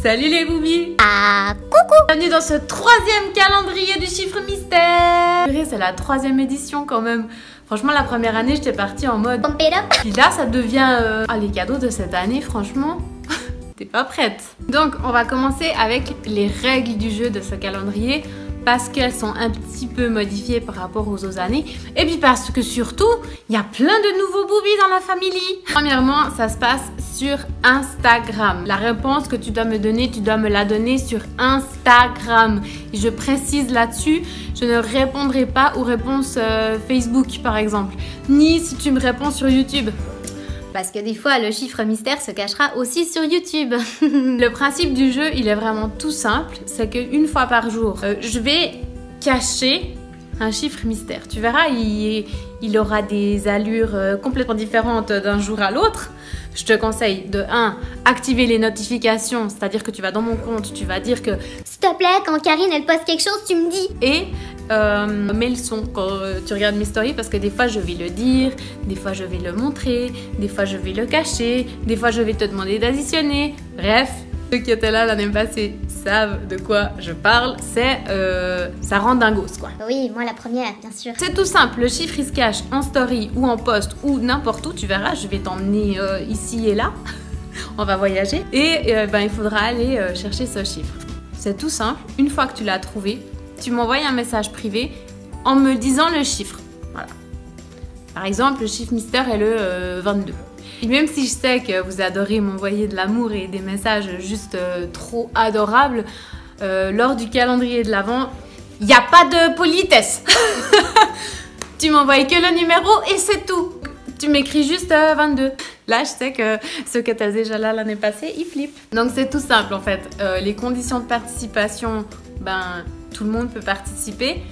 Salut les boobies. Ah, coucou. Bienvenue dans ce troisième calendrier du chiffre mystère. C'est la troisième édition quand même. Franchement, la première année, j'étais partie en mode... Pump it up. Puis là, ça devient... les cadeaux de cette année, franchement... T'es pas prête. Donc, on va commencer avec les règles du jeu de ce calendrier parce qu'elles sont un petit peu modifiées par rapport aux autres années. Et puis parce que surtout, il y a plein de nouveaux boobies dans la famille. Premièrement, ça se passe sur Instagram. La réponse que tu dois me donner, tu dois me la donner sur Instagram. Et je précise là-dessus, je ne répondrai pas aux réponses Facebook par exemple. Ni si tu me réponds sur YouTube. Parce que des fois, le chiffre mystère se cachera aussi sur YouTube. Le principe du jeu, il est vraiment tout simple. C'est qu'une fois par jour, je vais cacher un chiffre mystère. Tu verras, il aura des allures complètement différentes d'un jour à l'autre. Je te conseille de 1. Activer les notifications, c'est-à-dire que tu vas dans mon compte, tu vas dire que s'il te plaît, quand Karine elle poste quelque chose, tu me dis. Et mets le son quand tu regardes mes stories parce que des fois je vais le dire, des fois je vais le montrer, des fois je vais le cacher, des fois je vais te demander d'additionner. Bref, ceux qui étaient là l'année passée savent de quoi je parle, c'est ça rend dingos quoi. Oui, moi la première, bien sûr. C'est tout simple, le chiffre il se cache en story ou en post ou n'importe où, tu verras, je vais t'emmener ici et là, on va voyager et il faudra aller chercher ce chiffre. C'est tout simple, une fois que tu l'as trouvé, tu m'envoies un message privé en me disant le chiffre. Voilà. Par exemple, le chiffre mystère est le 22. Et même si je sais que vous adorez m'envoyer de l'amour et des messages juste trop adorables, lors du calendrier de l'Avent, il n'y a pas de politesse. Tu m'envoies que le numéro et c'est tout. Tu m'écris juste 22. Là, je sais que ceux qui étaient déjà là l'année passée, ils flippent. Donc c'est tout simple en fait. Les conditions de participation, tout le monde peut participer.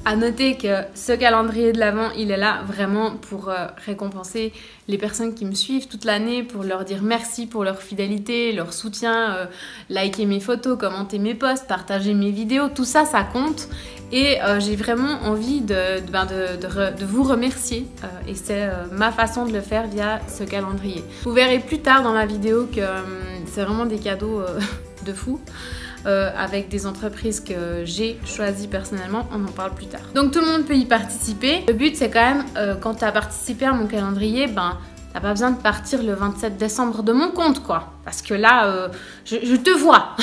À noter que ce calendrier de l'Avent, il est là vraiment pour récompenser les personnes qui me suivent toute l'année, pour leur dire merci pour leur fidélité, leur soutien, liker mes photos, commenter mes posts, partager mes vidéos, tout ça, ça compte. Et j'ai vraiment envie de vous remercier et c'est ma façon de le faire via ce calendrier. Vous verrez plus tard dans la vidéo que c'est vraiment des cadeaux de fou. Avec des entreprises que j'ai choisies personnellement, on en parle plus tard. Donc tout le monde peut y participer. Le but c'est quand même, quand tu as participé à mon calendrier, t'as pas besoin de partir le 27 décembre de mon compte quoi. Parce que là, je te vois,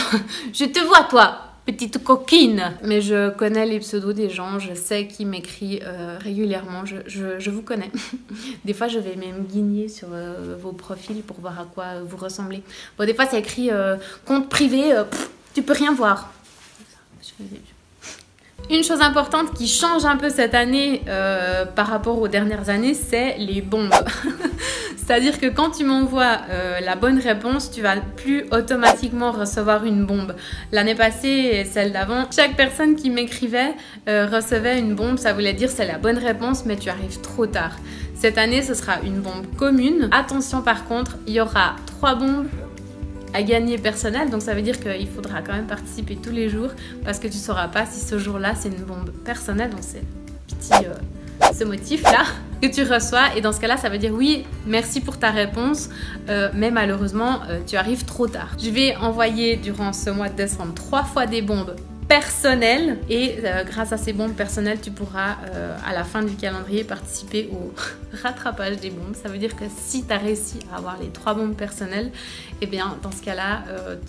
je te vois toi, petite coquine. Mais je connais les pseudos des gens, je sais qui m'écrit régulièrement, je vous connais. Des fois je vais même guigner sur vos profils pour voir à quoi vous ressemblez. Bon des fois c'est écrit compte privé, tu peux rien voir. Une chose importante qui change un peu cette année par rapport aux dernières années, c'est les bombes. C'est-à-dire que quand tu m'envoies la bonne réponse, tu vas plus automatiquement recevoir une bombe. L'année passée et celle d'avant, chaque personne qui m'écrivait recevait une bombe. Ça voulait dire c'est la bonne réponse, mais tu arrives trop tard. Cette année, ce sera une bombe commune. Attention par contre, il y aura 3 bombes à gagner personnel, donc ça veut dire qu'il faudra quand même participer tous les jours parce que tu sauras pas si ce jour-là c'est une bombe personnelle, donc c'est petit ce motif là que tu reçois et dans ce cas-là ça veut dire oui merci pour ta réponse mais malheureusement tu arrives trop tard. Je vais envoyer durant ce mois de décembre 3 fois des bombes personnelles et grâce à ces bombes personnelles tu pourras à la fin du calendrier participer au rattrapage des bombes. Ça veut dire que si tu as réussi à avoir les 3 bombes personnelles, et bien dans ce cas là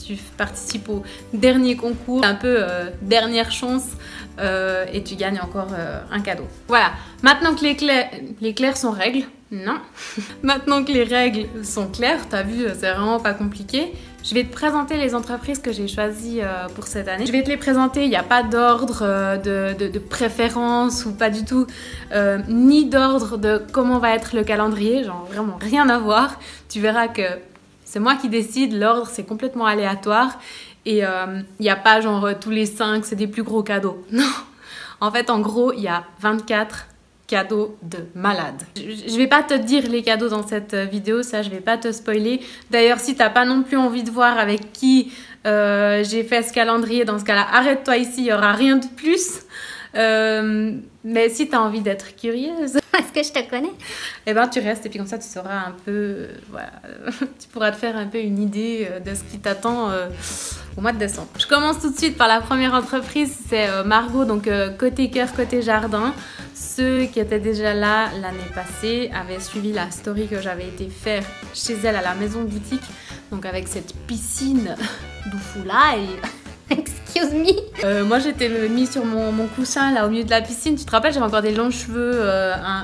tu participes au dernier concours, un peu dernière chance et tu gagnes encore un cadeau. Voilà, maintenant que les clairs sont règles, non. Maintenant que les règles sont claires, t'as vu, c'est vraiment pas compliqué. Je vais te présenter les entreprises que j'ai choisies pour cette année. Je vais te les présenter, il n'y a pas d'ordre de préférence ou pas du tout, ni d'ordre de comment va être le calendrier, genre vraiment rien à voir. Tu verras que c'est moi qui décide, l'ordre c'est complètement aléatoire et il n'y a pas genre tous les 5 c'est des plus gros cadeaux. Non, en fait en gros il y a 24 cadeaux de malade. Je vais pas te dire les cadeaux dans cette vidéo, ça je vais pas te spoiler. D'ailleurs si t'as pas non plus envie de voir avec qui j'ai fait ce calendrier, dans ce cas-là arrête-toi ici, il y aura rien de plus. Mais si t'as envie d'être curieuse, Est-ce que je te connais? eh ben tu restes et puis comme ça tu sauras un peu, voilà, tu pourras te faire un peu une idée de ce qui t'attend au mois de décembre. Je commence tout de suite par la première entreprise, c'est Margot, donc côté cœur, côté jardin. Ceux qui étaient déjà là l'année passée avaient suivi la story que j'avais été faire chez elle à la maison boutique, donc avec cette piscine d'Oufoula et... Excuse me. Moi j'étais mis sur mon coussin là au milieu de la piscine. Tu te rappelles, j'avais encore des longs cheveux,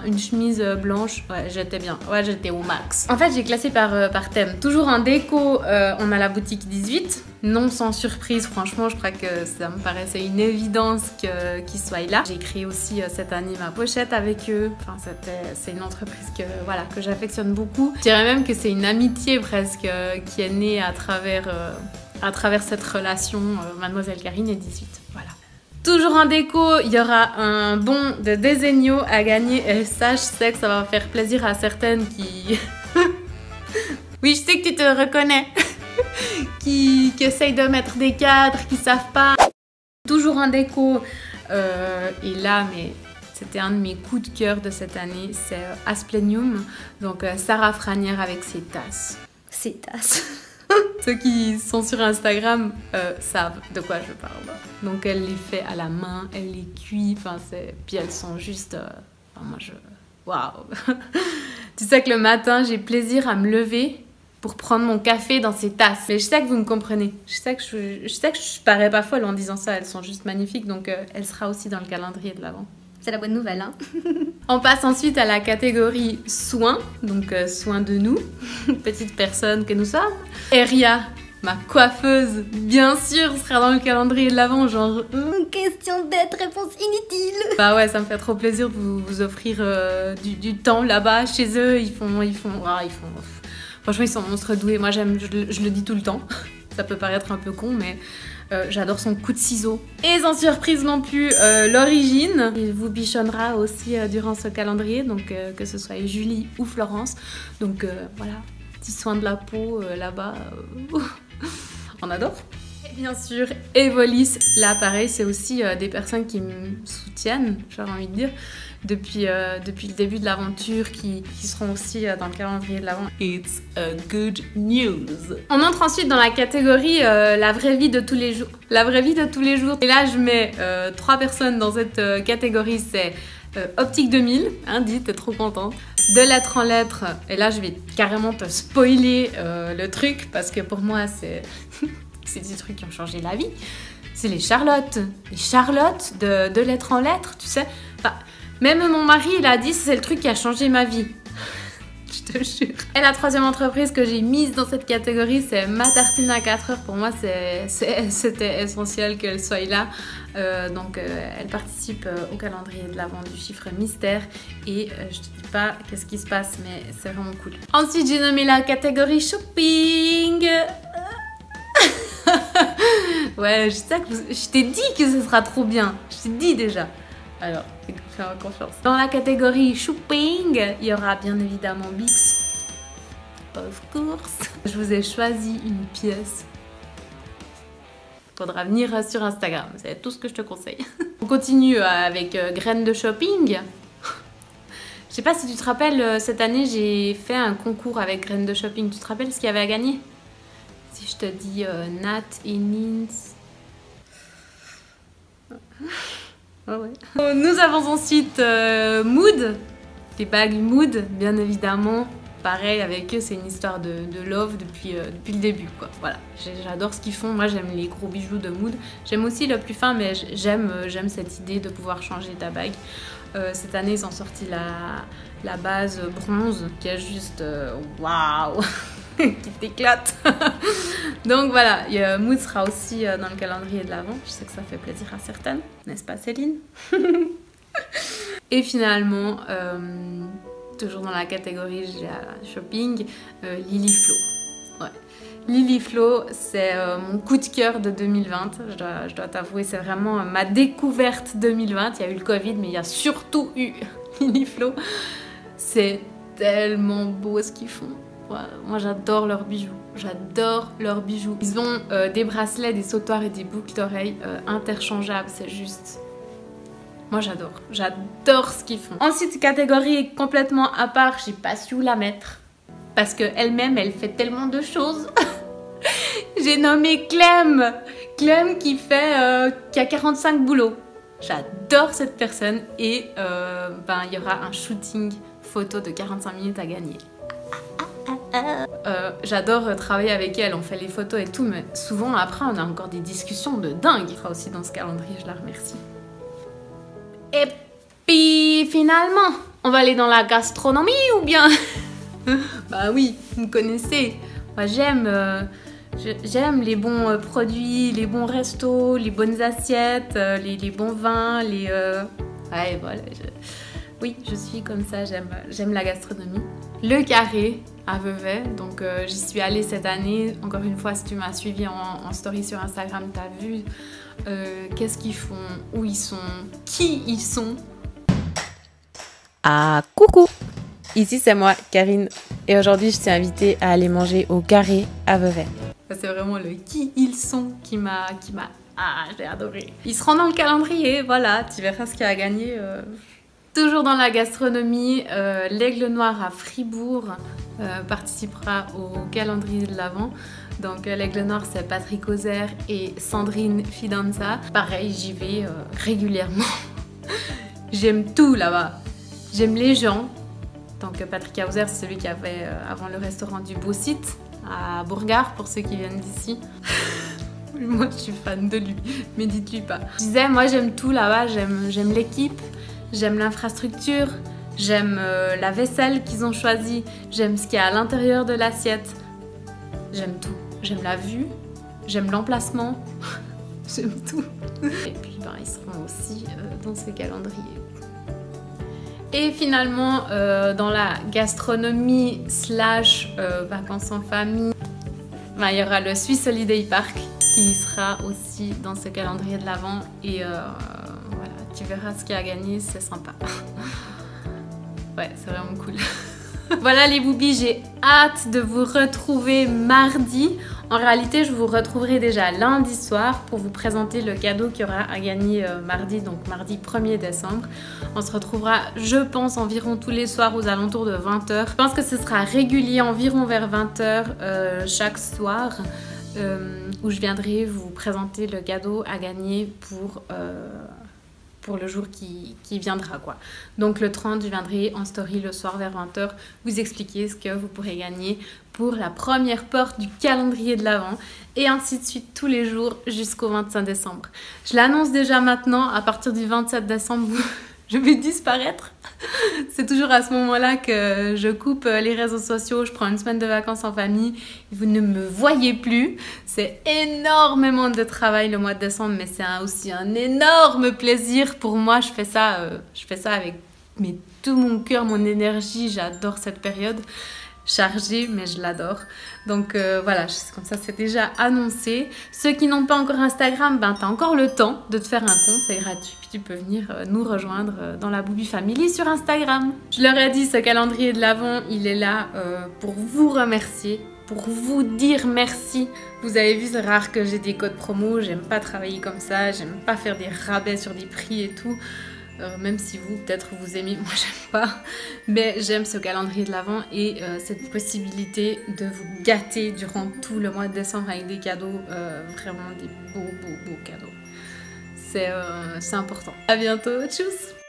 une chemise blanche. Ouais, j'étais bien. Ouais, j'étais au max. En fait, j'ai classé par thème. Toujours en déco, on a la boutique 18. Non sans surprise, franchement, je crois que ça me paraissait une évidence qu'ils soient là. J'ai créé aussi cette année ma pochette avec eux. Enfin, c'est une entreprise que j'affectionne beaucoup. Je dirais même que c'est une amitié presque qui est née à travers cette relation Mademoiselle Karine et 18. Voilà. Toujours en déco, il y aura un bon de Desenio à gagner. Et ça, je sais que ça va faire plaisir à certaines qui... Oui, je sais que tu te reconnais. qui essayent de mettre des cadres, qui savent pas. Toujours en déco. Et là, mais... C'était un de mes coups de cœur de cette année. C'est Asplenium. Donc, Sarah Franière avec ses tasses. Ses tasses. Ceux qui sont sur Instagram savent de quoi je parle. Donc elle les fait à la main, elle les cuit, puis elles sont juste... moi je... Waouh. Tu sais que le matin, j'ai plaisir à me lever pour prendre mon café dans ces tasses. Mais je sais que vous me comprenez. Je sais que je parais pas folle en disant ça, elles sont juste magnifiques. Donc elle sera aussi dans le calendrier de l'Avent. C'est la bonne nouvelle, hein. On passe ensuite à la catégorie soins, donc soins de nous, petite personne que nous sommes. Eria, ma coiffeuse, bien sûr, sera dans le calendrier de l'Avent, genre... Question d'être, réponse inutile. Bah ouais, ça me fait trop plaisir de vous offrir du temps là-bas, chez eux, franchement, ils sont monstres doués. Moi, je le dis tout le temps. Ça peut paraître un peu con, mais... j'adore son coup de ciseau. Et sans surprise non plus, l'origine. Il vous bichonnera aussi durant ce calendrier, donc que ce soit Julie ou Florence. Donc voilà, petit soin de la peau là-bas. On adore. Et bien sûr, Evolis, là pareil, c'est aussi des personnes qui me soutiennent, j'aurais envie de dire, depuis le début de l'aventure, qui seront aussi dans le calendrier de l'Avent. It's a good news. On entre ensuite dans la catégorie la vraie vie de tous les jours. La vraie vie de tous les jours. Et là, je mets 3 personnes dans cette catégorie. C'est Optique 2000, hein, dis, t'es trop contente. De lettre en lettre. Et là, je vais carrément te spoiler le truc, parce que pour moi, c'est des trucs qui ont changé la vie. C'est les Charlottes. Les Charlottes de lettre en lettre, tu sais. Enfin, même mon mari, il a dit c'est le truc qui a changé ma vie. Je te jure. Et la troisième entreprise que j'ai mise dans cette catégorie, c'est Ma Tartine à 4 heures. Pour moi, c'était essentiel qu'elle soit là. Donc, elle participe au calendrier de l'Avent du chiffre mystère. Et je te dis pas qu'est-ce qui se passe, mais c'est vraiment cool. Ensuite, j'ai nommé la catégorie shopping. Ouais, je t'ai dit que ce sera trop bien. Je t'ai dit déjà. Alors, fais-moi confiance. Dans la catégorie shopping, il y aura bien évidemment Bix. Of course. Je vous ai choisi une pièce. Faudra venir sur Instagram. C'est tout ce que je te conseille. On continue avec Graines de shopping. Je sais pas si tu te rappelles, cette année, j'ai fait un concours avec Graines de shopping. Tu te rappelles ce qu'il y avait à gagner? Si je te dis Nat et Nins. Oh ouais. Nous avons ensuite Mood, les bagues Mood, bien évidemment. Pareil, avec eux, c'est une histoire de love depuis le début, quoi. Voilà, j'adore ce qu'ils font. Moi, j'aime les gros bijoux de Mood. J'aime aussi le plus fin, mais j'aime cette idée de pouvoir changer ta bague. Cette année, ils ont sorti la base bronze, qui est juste waouh, qui t'éclate. Donc voilà, Mood sera aussi dans le calendrier de l'Avent. Je sais que ça fait plaisir à certaines, n'est-ce pas Céline? Et finalement, toujours dans la catégorie shopping, Lily Flo. Ouais. Lily Flo, c'est mon coup de cœur de 2020. Je dois t'avouer, c'est vraiment ma découverte 2020. Il y a eu le Covid, mais il y a surtout eu Lily Flo. C'est tellement beau ce qu'ils font. Moi j'adore leurs bijoux, j'adore leurs bijoux. Ils ont des bracelets, des sautoirs et des boucles d'oreilles interchangeables, c'est juste... Moi j'adore ce qu'ils font. Ensuite, catégorie complètement à part, j'ai pas su où la mettre. Parce qu'elle-même, elle fait tellement de choses J'ai nommé Clem. Clem qui a 45 boulots. J'adore cette personne et il y aura un shooting photo de 45 minutes à gagner. J'adore travailler avec elle, on fait les photos et tout, mais souvent après on a encore des discussions de dingue. Il sera aussi dans ce calendrier, je la remercie. Et puis finalement, on va aller dans la gastronomie ou bien? Bah oui, vous me connaissez. Moi j'aime les bons produits, les bons restos, les bonnes assiettes, les bons vins, Ouais, voilà. Oui, je suis comme ça, j'aime la gastronomie. Le Carré à Vevey, donc j'y suis allée cette année. Encore une fois, si tu m'as suivi en story sur Instagram, t'as vu qu'est-ce qu'ils font, où ils sont, qui ils sont. Ah, coucou! Ici, c'est moi, Karine. Et aujourd'hui, je t'ai invitée à aller manger au Carré à Vevey. C'est vraiment le qui ils sont qui m'a... Ah, j'ai adoré. Ils seront dans le calendrier, voilà, tu verras ce qu'il y a à gagner. Toujours dans la gastronomie, l'Aigle Noir à Fribourg participera au calendrier de l'Avent. Donc l'Aigle Noir, c'est Patrick Auzer et Sandrine Fidanza. Pareil, j'y vais régulièrement. J'aime tout là-bas. J'aime les gens. Donc Patrick Auzer, c'est celui qui avait avant le restaurant du Beau Site à Bourgard, pour ceux qui viennent d'ici. Moi, je suis fan de lui, mais dites-lui pas. Je disais, moi j'aime tout là-bas, j'aime l'équipe. J'aime l'infrastructure, j'aime la vaisselle qu'ils ont choisie, j'aime ce qu'il y a à l'intérieur de l'assiette. J'aime tout. J'aime la vue, j'aime l'emplacement, j'aime tout. Et puis ils seront aussi dans ce calendrier. Et finalement, dans la gastronomie / vacances en famille, il y aura le Swiss Holiday Park qui sera aussi dans ce calendrier de l'Avent. Et voilà, tu verras ce qu'il y a à gagner, c'est sympa. Ouais, c'est vraiment cool. Voilà les boobies, j'ai hâte de vous retrouver mardi. En réalité, je vous retrouverai déjà lundi soir pour vous présenter le cadeau qu'il y aura à gagner mardi, donc mardi 1er décembre. On se retrouvera, je pense, environ tous les soirs aux alentours de 20h. Je pense que ce sera régulier, environ vers 20h chaque soir, où je viendrai vous présenter le cadeau à gagner pour le jour qui viendra, quoi. Donc le 30, je viendrai en story le soir vers 20h vous expliquer ce que vous pourrez gagner pour la première porte du calendrier de l'Avent et ainsi de suite tous les jours jusqu'au 25 décembre. Je l'annonce déjà maintenant, à partir du 27 décembre, je vais disparaître. C'est toujours à ce moment-là que je coupe les réseaux sociaux, je prends une semaine de vacances en famille, vous ne me voyez plus. C'est énormément de travail le mois de décembre, mais c'est aussi un énorme plaisir pour moi. Je fais ça avec tout mon cœur, mon énergie, j'adore cette période. Chargée, mais je l'adore. Donc voilà, comme ça c'est déjà annoncé. Ceux qui n'ont pas encore Instagram, t'as encore le temps de te faire un compte, c'est gratuit. Puis tu peux venir nous rejoindre dans la Boobie Family sur Instagram. Je leur ai dit, ce calendrier de l'Avent, il est là pour vous remercier, pour vous dire merci. Vous avez vu, c'est rare que j'ai des codes promo, j'aime pas travailler comme ça, j'aime pas faire des rabais sur des prix et tout. Même si vous, peut-être vous aimez, moi j'aime pas, mais j'aime ce calendrier de l'Avent et cette possibilité de vous gâter durant tout le mois de décembre avec des cadeaux, vraiment des beaux cadeaux. C'est important. À bientôt, tchuss!